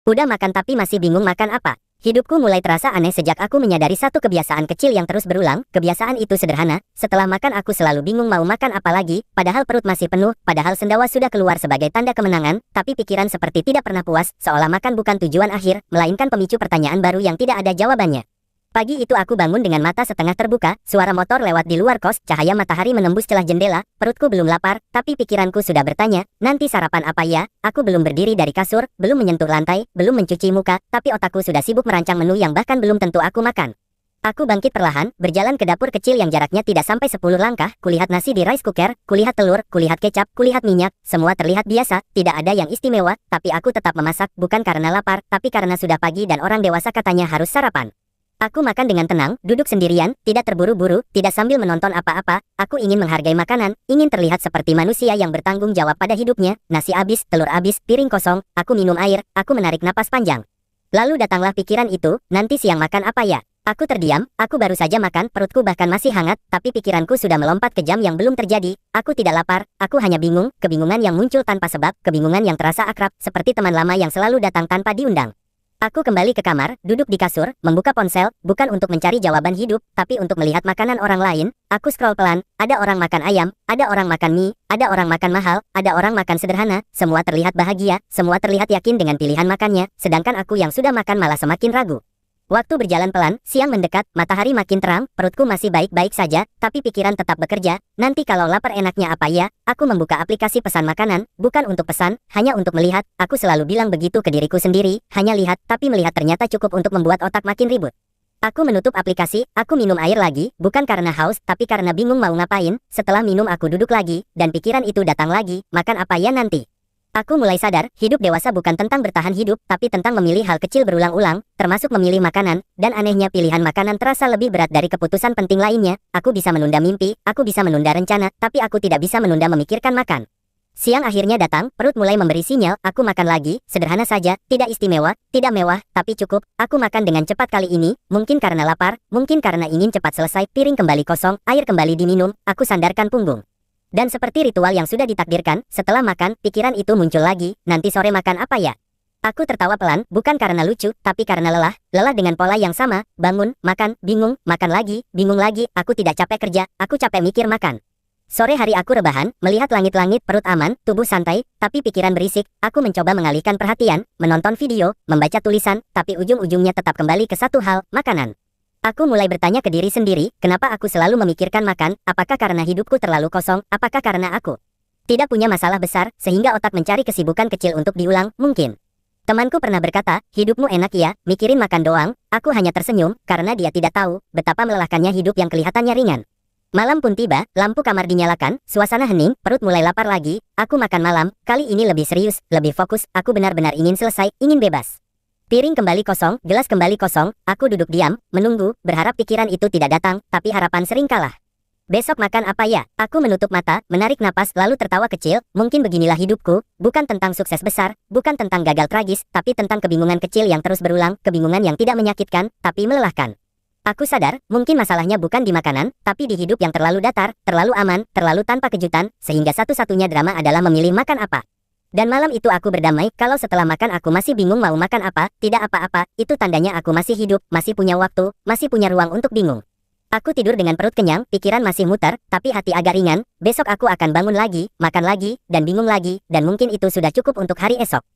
Udah makan tapi masih bingung makan apa. Hidupku mulai terasa aneh sejak aku menyadari satu kebiasaan kecil yang terus berulang. Kebiasaan itu sederhana, setelah makan aku selalu bingung mau makan apa lagi, padahal perut masih penuh, padahal sendawa sudah keluar sebagai tanda kemenangan, tapi pikiran seperti tidak pernah puas, seolah makan bukan tujuan akhir, melainkan pemicu pertanyaan baru yang tidak ada jawabannya. Pagi itu aku bangun dengan mata setengah terbuka, suara motor lewat di luar kos, cahaya matahari menembus celah jendela, perutku belum lapar, tapi pikiranku sudah bertanya, nanti sarapan apa ya? Aku belum berdiri dari kasur, belum menyentuh lantai, belum mencuci muka, tapi otakku sudah sibuk merancang menu yang bahkan belum tentu aku makan. Aku bangkit perlahan, berjalan ke dapur kecil yang jaraknya tidak sampai 10 langkah, kulihat nasi di rice cooker, kulihat telur, kulihat kecap, kulihat minyak, semua terlihat biasa, tidak ada yang istimewa, tapi aku tetap memasak, bukan karena lapar, tapi karena sudah pagi dan orang dewasa katanya harus sarapan. Aku makan dengan tenang, duduk sendirian, tidak terburu-buru, tidak sambil menonton apa-apa. Aku ingin menghargai makanan, ingin terlihat seperti manusia yang bertanggung jawab pada hidupnya. Nasi habis, telur habis, piring kosong, aku minum air, aku menarik napas panjang. Lalu datanglah pikiran itu, nanti siang makan apa ya? Aku terdiam, aku baru saja makan, perutku bahkan masih hangat, tapi pikiranku sudah melompat ke jam yang belum terjadi. Aku tidak lapar, aku hanya bingung, kebingungan yang muncul tanpa sebab, kebingungan yang terasa akrab, seperti teman lama yang selalu datang tanpa diundang. Aku kembali ke kamar, duduk di kasur, membuka ponsel, bukan untuk mencari jawaban hidup, tapi untuk melihat makanan orang lain. Aku scroll pelan, ada orang makan ayam, ada orang makan mie, ada orang makan mahal, ada orang makan sederhana, semua terlihat bahagia, semua terlihat yakin dengan pilihan makannya, sedangkan aku yang sudah makan malah semakin ragu. Waktu berjalan pelan, siang mendekat, matahari makin terang, perutku masih baik-baik saja, tapi pikiran tetap bekerja. Nanti kalau lapar enaknya apa ya? Aku membuka aplikasi pesan makanan, bukan untuk pesan, hanya untuk melihat. Aku selalu bilang begitu ke diriku sendiri, hanya lihat, tapi melihat ternyata cukup untuk membuat otak makin ribut. Aku menutup aplikasi, aku minum air lagi, bukan karena haus, tapi karena bingung mau ngapain. Setelah minum aku duduk lagi, dan pikiran itu datang lagi, makan apa ya nanti? Aku mulai sadar, hidup dewasa bukan tentang bertahan hidup, tapi tentang memilih hal kecil berulang-ulang, termasuk memilih makanan, dan anehnya pilihan makanan terasa lebih berat dari keputusan penting lainnya. Aku bisa menunda mimpi, aku bisa menunda rencana, tapi aku tidak bisa menunda memikirkan makan. Siang akhirnya datang, perut mulai memberi sinyal, aku makan lagi, sederhana saja, tidak istimewa, tidak mewah, tapi cukup. Aku makan dengan cepat kali ini, mungkin karena lapar, mungkin karena ingin cepat selesai, piring kembali kosong, air kembali diminum, aku sandarkan punggung. Dan seperti ritual yang sudah ditakdirkan, setelah makan, pikiran itu muncul lagi, nanti sore makan apa ya? Aku tertawa pelan, bukan karena lucu, tapi karena lelah dengan pola yang sama, bangun, makan, bingung, makan lagi, bingung lagi, aku tidak capek kerja, aku capek mikir makan. Sore hari aku rebahan, melihat langit-langit, perut aman, tubuh santai, tapi pikiran berisik, aku mencoba mengalihkan perhatian, menonton video, membaca tulisan, tapi ujung-ujungnya tetap kembali ke satu hal, makanan. Aku mulai bertanya ke diri sendiri, kenapa aku selalu memikirkan makan, apakah karena hidupku terlalu kosong, apakah karena aku tidak punya masalah besar, sehingga otak mencari kesibukan kecil untuk diulang, mungkin. Temanku pernah berkata, hidupmu enak ya, mikirin makan doang, aku hanya tersenyum, karena dia tidak tahu, betapa melelahkannya hidup yang kelihatannya ringan. Malam pun tiba, lampu kamar dinyalakan, suasana hening, perut mulai lapar lagi, aku makan malam, kali ini lebih serius, lebih fokus, aku benar-benar ingin selesai, ingin bebas. Piring kembali kosong, gelas kembali kosong, aku duduk diam, menunggu, berharap pikiran itu tidak datang, tapi harapan sering kalah. Besok makan apa ya? Aku menutup mata, menarik napas, lalu tertawa kecil, mungkin beginilah hidupku, bukan tentang sukses besar, bukan tentang gagal tragis, tapi tentang kebingungan kecil yang terus berulang, kebingungan yang tidak menyakitkan, tapi melelahkan. Aku sadar, mungkin masalahnya bukan di makanan, tapi di hidup yang terlalu datar, terlalu aman, terlalu tanpa kejutan, sehingga satu-satunya drama adalah memilih makan apa. Dan malam itu aku berdamai, kalau setelah makan aku masih bingung mau makan apa, tidak apa-apa, itu tandanya aku masih hidup, masih punya waktu, masih punya ruang untuk bingung. Aku tidur dengan perut kenyang, pikiran masih muter, tapi hati agak ringan, besok aku akan bangun lagi, makan lagi, dan bingung lagi, dan mungkin itu sudah cukup untuk hari esok.